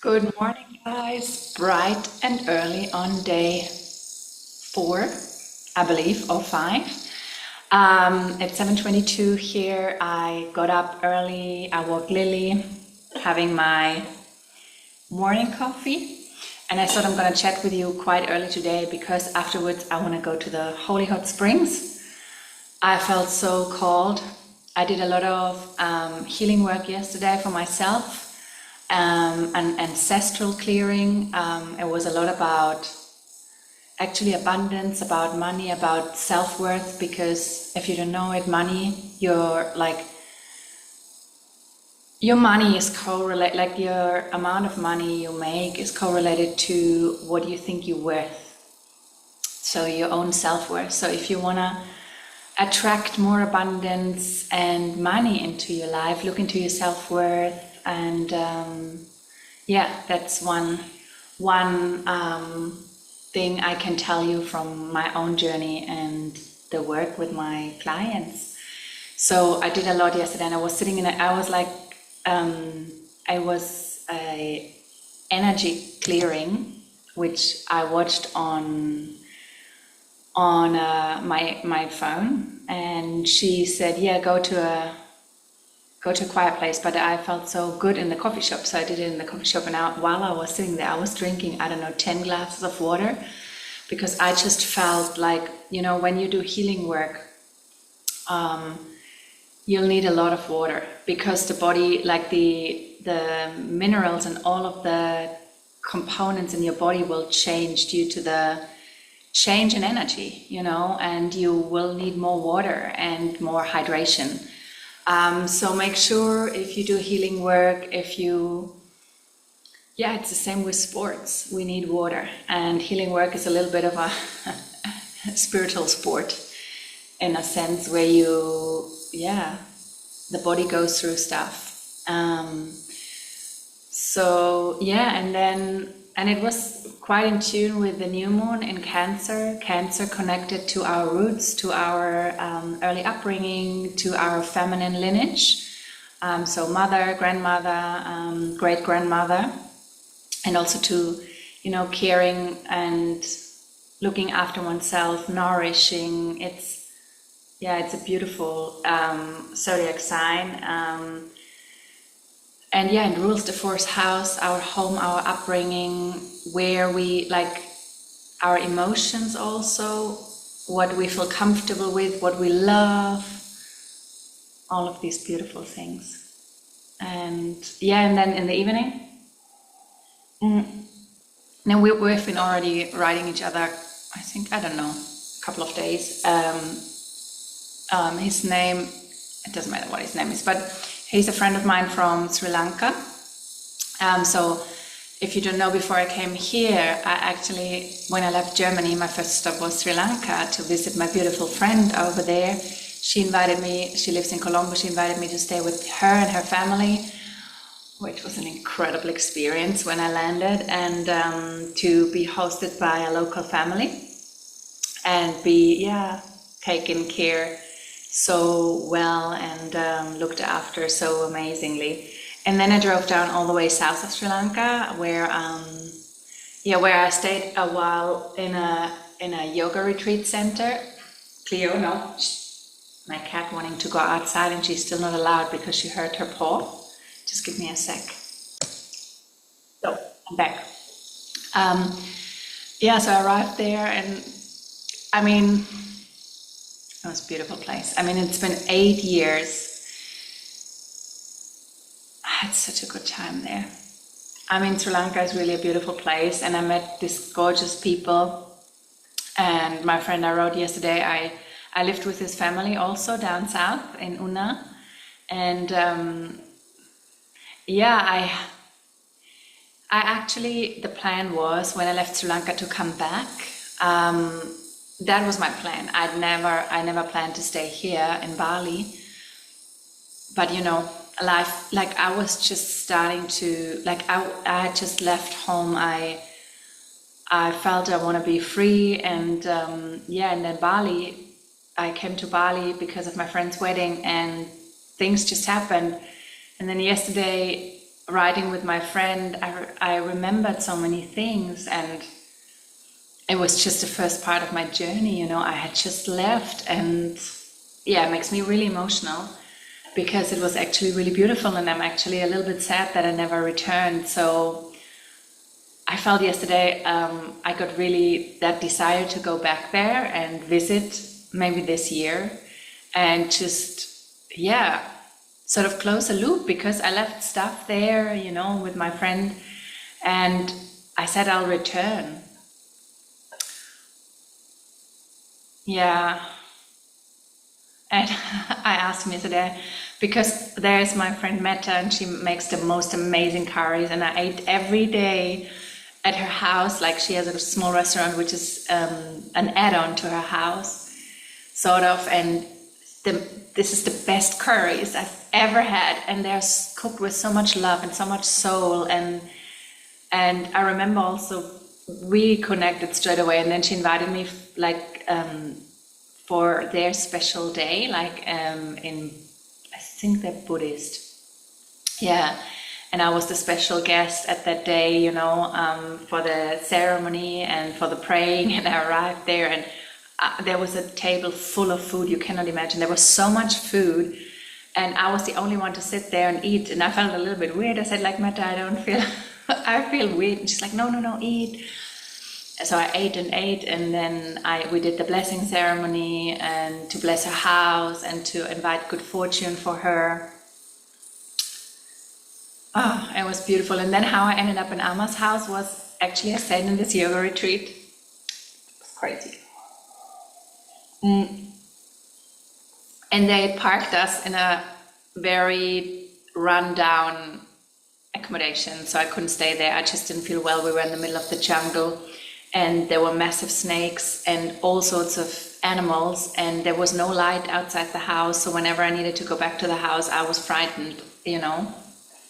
Good morning, guys. Bright and early on day 4, I believe, or 5. It's 7:22 here. I got up early. I woke Lily, having my morning coffee. And I thought I'm going to chat with you quite early today because afterwards I want to go to the Holy Hot Springs. I felt so called. I did a lot of healing work yesterday for myself. An ancestral clearing. It was a lot about actually abundance, about money, about self-worth, because if you don't know it, your money is correlated, like your amount of money you make is correlated to what you think you're worth. So your own self-worth. So if you want to attract more abundance and money into your life, look into your self-worth. And that's one thing I can tell you from my own journey and the work with my clients. So I did a lot yesterday, and I was sitting I was a energy clearing, which I watched on my phone, and she said, "Yeah, go to a quiet place," but I felt so good in the coffee shop, so I did it in the coffee shop. And while I was sitting there, I was drinking, 10 glasses of water, because I just felt like, when you do healing work, you'll need a lot of water, because the body, like the minerals and all of the components in your body will change due to the change in energy, and you will need more water and more hydration. So make sure if you do healing work, it's the same with sports. We need water, and healing work is a little bit of a spiritual sport, in a sense, where the body goes through stuff. And it was quite in tune with the new moon in Cancer. Cancer connected to our roots, to our early upbringing, to our feminine lineage. So mother, grandmother, great-grandmother, and also to, caring and looking after oneself, nourishing. It's a beautiful zodiac sign. And it rules the fourth house, our home, our upbringing, where we our emotions also, what we feel comfortable with, what we love, all of these beautiful things. And then in the evening, now we've been already writing each other, I think, a couple of days. His name, it doesn't matter what his name is, but he's a friend of mine from Sri Lanka. So if you don't know, before I came here, when I left Germany, my first stop was Sri Lanka to visit my beautiful friend over there. She invited me, she lives in Colombo, she invited me to stay with her and her family, which was an incredible experience when I landed, and to be hosted by a local family and be taken care so well and looked after so amazingly. And then I drove down all the way south of Sri Lanka, where I stayed a while in a yoga retreat center. Cleo, no, my cat wanting to go outside, and she's still not allowed because she hurt her paw. Just give me a sec. So I'm back. So I arrived there, and it was a beautiful place. It's been 8 years. I had such a good time there. Sri Lanka is really a beautiful place, and I met these gorgeous people. And my friend I wrote yesterday, I lived with his family also down south in Una. And the plan was, when I left Sri Lanka, to come back. That was my plan. I never planned to stay here in Bali. But life, I was just starting to, I had just left home. I felt I want to be free, and and then Bali, I came to Bali because of my friend's wedding, and things just happened. And then yesterday riding with my friend, I remembered so many things, and it was just the first part of my journey, you know. I had just left, and yeah, it makes me really emotional because it was actually really beautiful, and I'm actually a little bit sad that I never returned. So I felt yesterday I got really that desire to go back there and visit maybe this year and just, yeah, sort of close a loop, because I left stuff there, you know, with my friend, and I said I'll return. Yeah. And I asked him yesterday, because there's my friend Meta, and she makes the most amazing curries, and I ate every day at her house. Like, she has a small restaurant which is an add-on to her house, sort of, and this is the best curries I've ever had, and they're cooked with so much love and so much soul, and I remember also we connected straight away, and then she invited me like for their special day, like in, I think they're Buddhist, yeah, and I was the special guest at that day, you know, for the ceremony and for the praying, and I arrived there, and there was a table full of food you cannot imagine. There was so much food, and I was the only one to sit there and eat, and I felt a little bit weird. I said, like, Meta, I don't feel, I feel weird, and she's like, no, eat. So I ate, and then we did the blessing ceremony, and to bless her house and to invite good fortune for her. Oh, it was beautiful. And then how I ended up in Alma's house was actually I stayed in this yoga retreat. It was crazy. And they parked us in a very run-down accommodation, so I couldn't stay there. I just didn't feel well. We were in the middle of the jungle, and there were massive snakes and all sorts of animals, and there was no light outside the house, so whenever I needed to go back to the house, I was frightened, you know.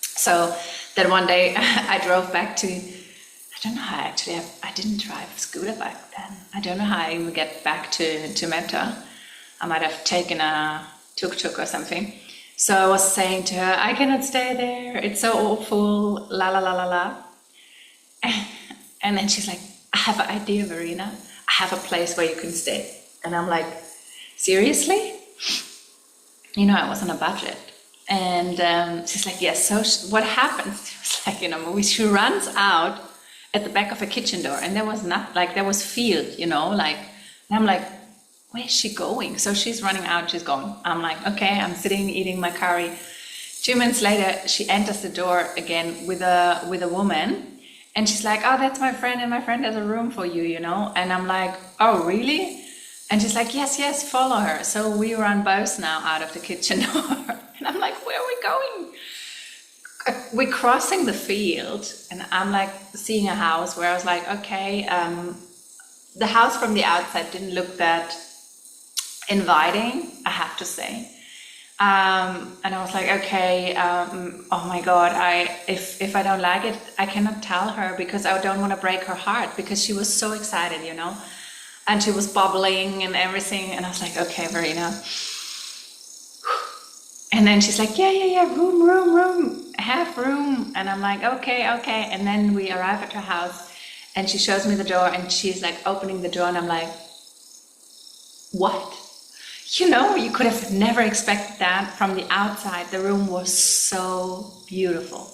So then one day I drove back to, I don't know how actually, I didn't drive a scooter back then. I don't know how I even get back to Meta. I might have taken a tuk-tuk or something. So I was saying to her, I cannot stay there, it's so awful, la la la la la. And then she's like, I have an idea, Verena. I have a place where you can stay. And I'm like, seriously? You know, I was on a budget. And she's like, yes, so what happens? It was like, you know, she runs out at the back of a kitchen door, and there was not, like, there was field, you know, like, and I'm like, where's she going? So she's running out, she's gone. I'm like, okay, I'm sitting, eating my curry. 2 minutes later, she enters the door again with a woman, and she's like, oh, that's my friend, and my friend has a room for you, you know? And I'm like, oh, really? And she's like, yes, follow her. So we run both now out of the kitchen door. And I'm like, where are we going? We're crossing the field, and I'm like seeing a house where I was like, okay, the house from the outside didn't look that inviting, I have to say. And I was like, okay, oh my God, if I don't like it, I cannot tell her, because I don't want to break her heart, because she was so excited, you know, and she was bubbling and everything. And I was like, okay, Verena. And then she's like, yeah, room, have room. And I'm like, okay. And then we arrive at her house, and she shows me the door, and she's like opening the door, and I'm like, what? You know, you could have never expected that from the outside. The room was so beautiful.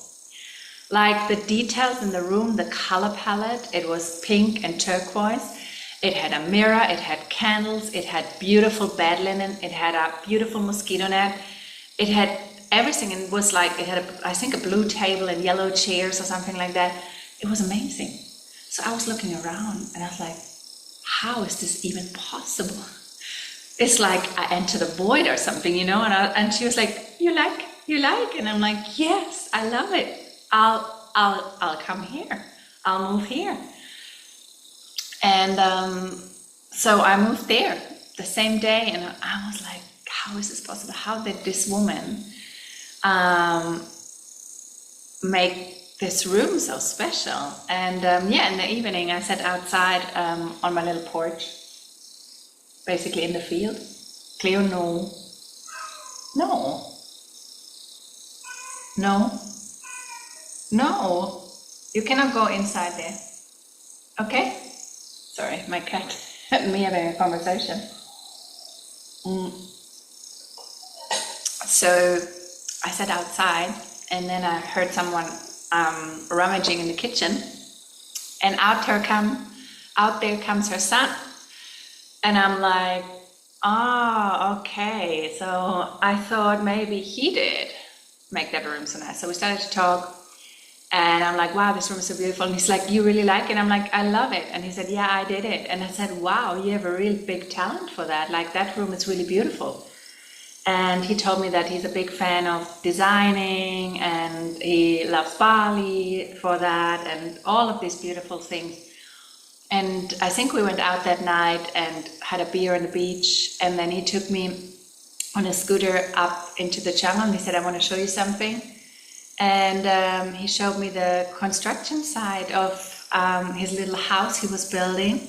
Like, the details in the room, the color palette, it was pink and turquoise. It had a mirror, it had candles, it had beautiful bed linen, it had a beautiful mosquito net. It had everything, and it was like, it had, I think, a blue table and yellow chairs or something like that. It was amazing. So I was looking around, and I was like, how is this even possible? It's like I entered a void or something, you know. And she was like, you like? And I'm like, yes, I love it. I'll come here. I'll move here. And so I moved there the same day, and I was like, how is this possible? How did this woman make this room so special? And yeah, in the evening I sat outside on my little porch, basically in the field. Cleo, no. No, you cannot go inside there. Okay? Sorry, my cat and me having a conversation. So I sat outside, and then I heard someone rummaging in the kitchen, and out there comes her son, and I'm like, okay. So I thought maybe he did make that room so nice. So we started to talk, and I'm like, wow, this room is so beautiful. And he's like, you really like it? I'm like, I love it. And he said, yeah, I did it. And I said, wow, you have a real big talent for that. Like, that room is really beautiful. And he told me that he's a big fan of designing, and he loves Bali for that, and all of these beautiful things. And I think we went out that night and had a beer on the beach, and then he took me on a scooter up into the jungle, and he said, I want to show you something. And he showed me the construction site of his little house he was building,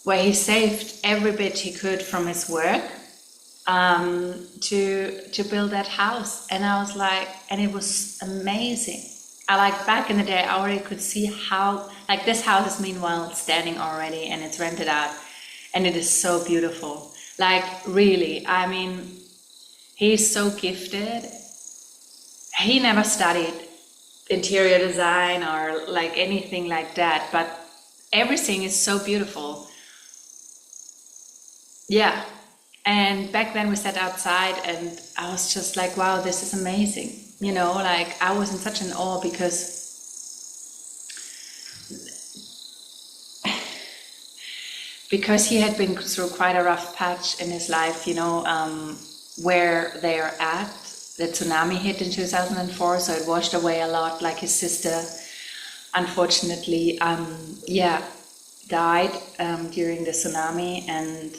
where he saved every bit he could from his work to build that house. And I was like, and it was amazing. Back in the day, I already could see how, like, this house is meanwhile standing already, and it's rented out, and it is so beautiful. Like, really, I mean, he's so gifted. He never studied interior design or like anything like that, but everything is so beautiful. Yeah. And back then we sat outside, and I was just like, wow, this is amazing. You know, like, I was in such an awe because he had been through quite a rough patch in his life, you know, where they're at. The tsunami hit in 2004, so it washed away a lot. Like, his sister, unfortunately, died during the tsunami. And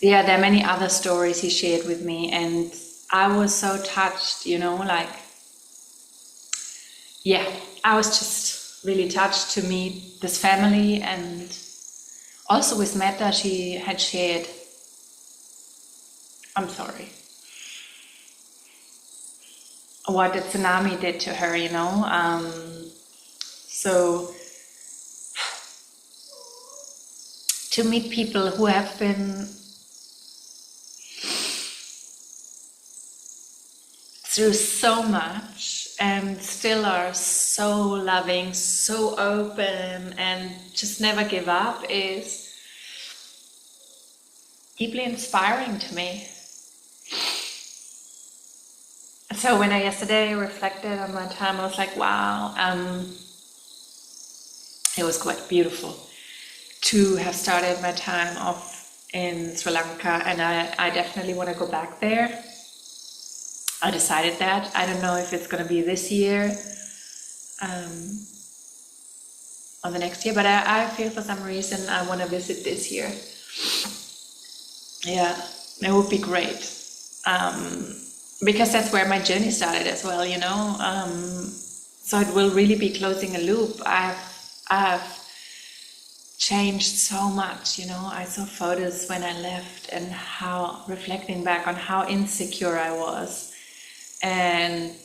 yeah, there are many other stories he shared with me, and I was so touched, you know, like, yeah, I was just really touched to meet this family. And also with Meta, she had shared, I'm sorry, what the tsunami did to her, you know. So to meet people who have been through so much and still are so loving, so open, and just never give up is deeply inspiring to me. So when I yesterday reflected on my time, I was like, wow, it was quite beautiful to have started my time off in Sri Lanka, and I definitely want to go back there. I decided that. I don't know if it's going to be this year or the next year, but I feel for some reason I want to visit this year. Yeah, it would be great. Because that's where my journey started as well, you know. So it will really be closing a loop. I've changed so much, you know. I saw photos when I left, and how, reflecting back on how insecure I was. And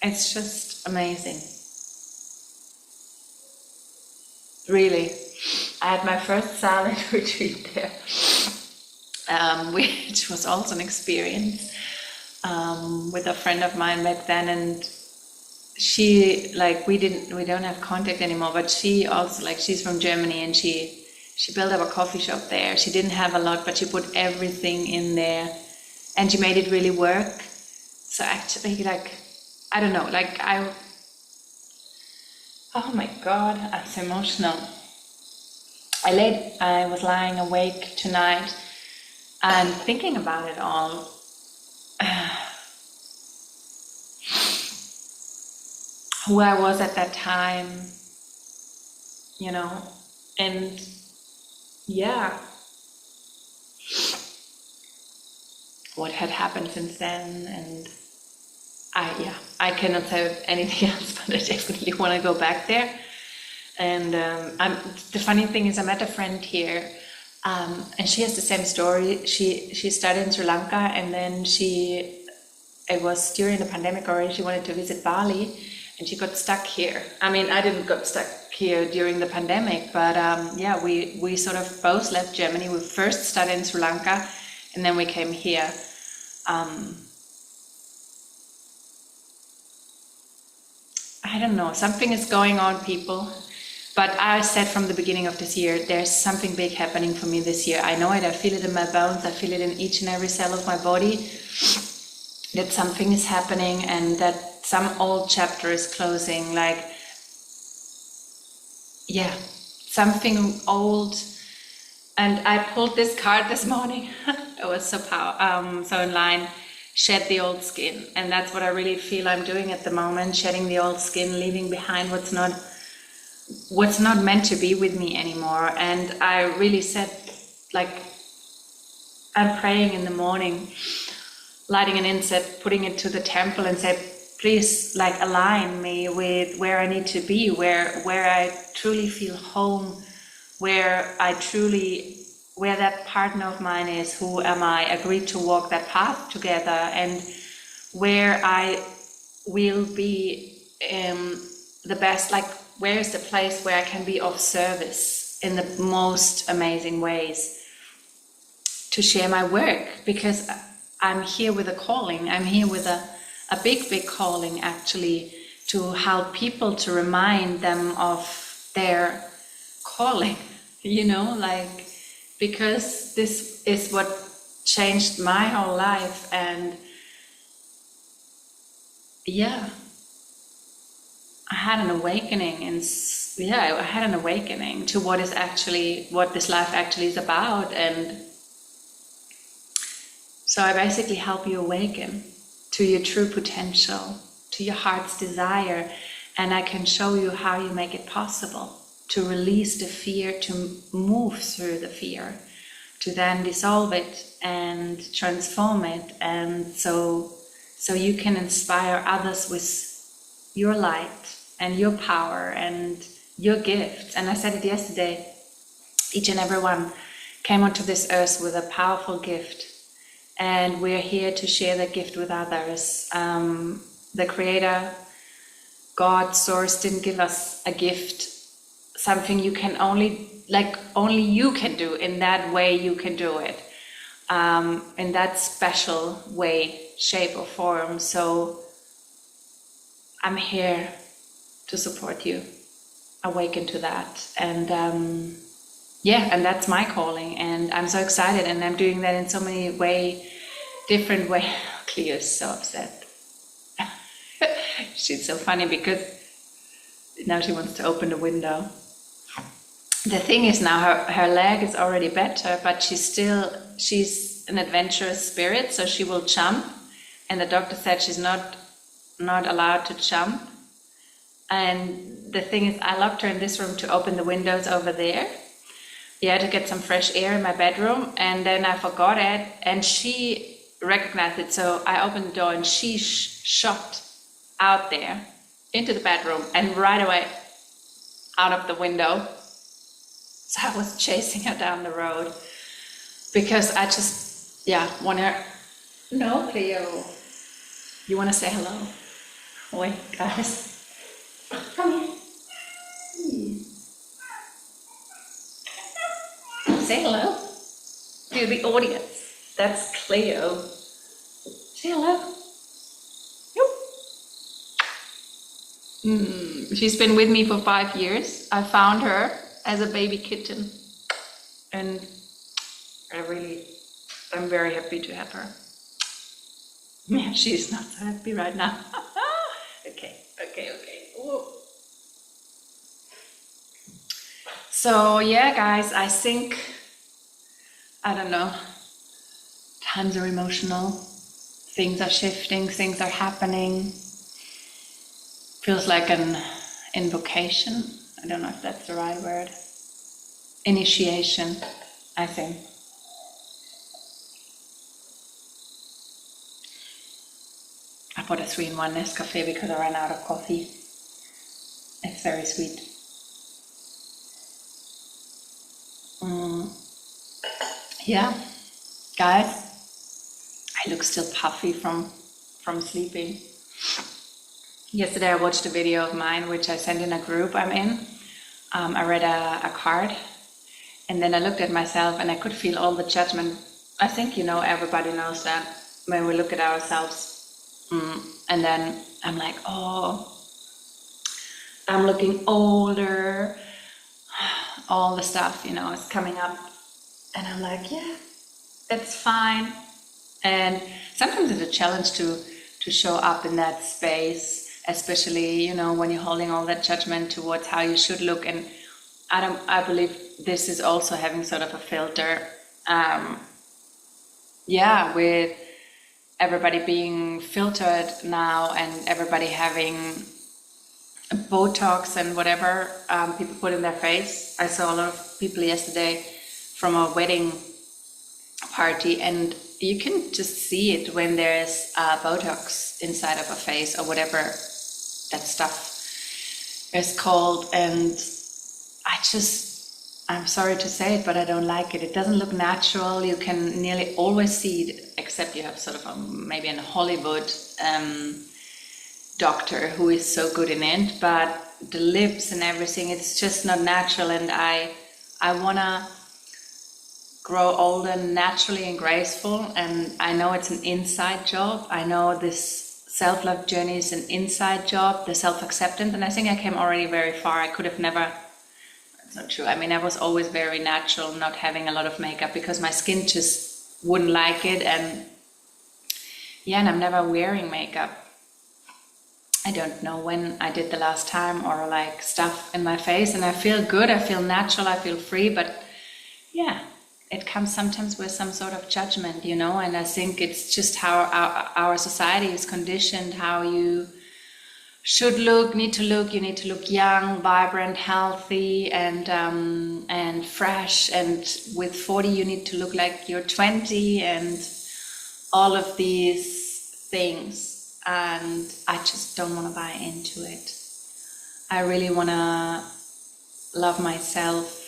it's just amazing. Really. I had my first silent retreat there, which was also an experience with a friend of mine back then. And she, like, we don't have contact anymore, but she also, like, she's from Germany, and she built up a coffee shop there. She didn't have a lot, but she put everything in there, and she made it really work. So actually, like, I don't know, like, oh my God, I'm so emotional. I was lying awake tonight and thinking about it all. Who I was at that time, you know, and yeah, what had happened since then. And I cannot say anything else, but I definitely want to go back there. And the funny thing is, I met a friend here And she has the same story. She started in Sri Lanka, and then it was during the pandemic already, she wanted to visit Bali, and she got stuck here. I mean, I didn't get stuck here during the pandemic, but yeah, we sort of both left Germany. We first started in Sri Lanka, and then we came here. I don't know, something is going on, people. But I said from the beginning of this year, there's something big happening for me this year. I know it, I feel it in my bones, I feel it in each and every cell of my body, that something is happening and that some old chapter is closing, like, yeah, something old. And I pulled this card this morning. It was so in line. Shed the old skin. And that's what I really feel I'm doing at the moment, shedding the old skin, leaving behind what's not meant to be with me anymore. And I really said, like, I'm praying in the morning, lighting an incense, putting it to the temple, and said, please, like, align me with where I need to be, where I truly feel home, where that partner of mine is, who am I, agreed to walk that path together, and where I will be the best, like, where is the place where I can be of service in the most amazing ways to share my work, because I'm here with a calling. I'm here with a big calling, actually, to help people, to remind them of their calling, like, because this is what changed my whole life. And yeah, I had an awakening, I had an awakening to what this life actually is about. And so I basically help you awaken to your true potential, to your heart's desire, and I can show you how you make it possible to release the fear, to move through the fear, to then dissolve it and transform it, and so you can inspire others with your light and your power and your gifts. And I said it yesterday, each and every one came onto this earth with a powerful gift, and we're here to share that gift with others. The Creator, God, Source, didn't give us a gift, something you can only you can do in that way. You can do it in that special way, shape, or form. So I'm here to support you, awaken to that. And and that's my calling, and I'm so excited, and I'm doing that in so many different ways. Cleo is so upset. She's so funny because now she wants to open the window. The thing is, now her leg is already better, but she's an adventurous spirit, so she will jump, and the doctor said she's not allowed to jump. And the thing is, I locked her in this room to open the windows over there, to get some fresh air in my bedroom, and then I forgot it, and she recognized it, so I opened the door, and she shot out there into the bedroom, and right away out of the window. So I was chasing her down the road because I just, want her. No, Cleo. You want to say hello? Wait, guys. Come here. Say hello to the audience. That's Cleo. Say hello. She's been with me for 5 years. I found her as a baby kitten, and I'm very happy to have her. Yeah, she's not so happy right now. Okay. Whoa. So guys, I think, I don't know, times are emotional, things are shifting, things are happening. Feels like an invocation. I don't know if that's the right word. Initiation, I think. I bought a 3-in-1 Nescafe because I ran out of coffee. It's very sweet. Yeah, guys, I look still puffy from sleeping. Yesterday I watched a video of mine, which I sent in a group I'm in. I read a card, and then I looked at myself and I could feel all the judgment. I think, everybody knows that when we look at ourselves. And then I'm like, oh, I'm looking older. All the stuff, is coming up. And I'm like, yeah, that's fine. And sometimes it's a challenge to show up in that space, especially, when you're holding all that judgment towards how you should look. And I believe this is also having sort of a filter. With everybody being filtered now and everybody having Botox and whatever people put in their face. I saw a lot of people yesterday from a wedding party, and you can just see it when there's Botox inside of a face or whatever that stuff is called. And I'm sorry to say it, but I don't like it. It doesn't look natural. You can nearly always see it, except you have sort of maybe a Hollywood doctor who is so good in it, but the lips and everything, it's just not natural. And I want to grow older naturally and graceful, and I know it's an inside job. I know this self-love journey is an inside job, the self-acceptance, and I think I came already very far. I could have never, that's not true. I mean, I was always very natural, not having a lot of makeup because my skin just wouldn't like it. And I'm never wearing makeup. I don't know when I did the last time, or like stuff in my face, and I feel good, I feel natural, I feel free. But it comes sometimes with some sort of judgment, and I think it's just how our society is conditioned, how you should look, need to look. You need to look young, vibrant, healthy, and fresh, and with 40 you need to look like you're 20, and all of these things. And I just don't want to buy into it. I really want to love myself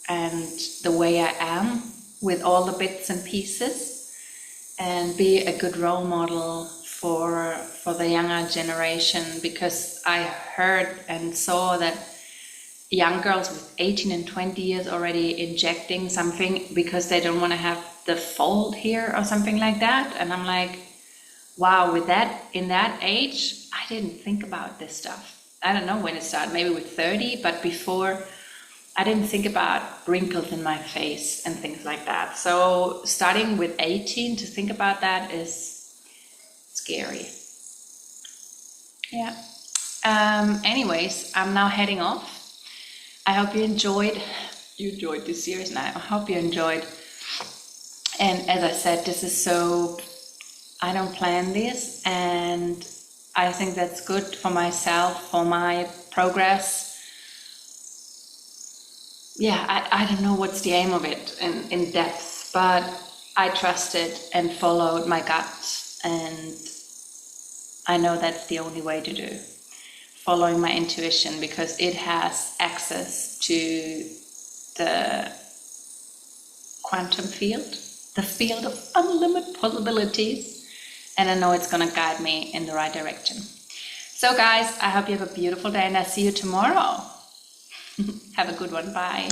and the way I am, with all the bits and pieces, and be a good role model for the younger generation, because I heard and saw that young girls with 18 and 20 years already injecting something because they don't want to have the fold here or something like that. And I'm like, wow, with that, in that age, I didn't think about this stuff. I don't know when it started, maybe with 30, but before, I didn't think about wrinkles in my face and things like that. So starting with 18 to think about that is scary. Yeah. Anyways, I'm now heading off. I hope you enjoyed this series, and I hope you enjoyed. And as I said, this is so, I don't plan this, and I think that's good for myself, for my progress. I don't know what's the aim of it in depth, but I trusted and followed my gut, and I know that's the only way to do. Following my intuition, because it has access to the quantum field, the field of unlimited possibilities, and I know it's going to guide me in the right direction. So guys, I hope you have a beautiful day, and I'll see you tomorrow. Have a good one. Bye.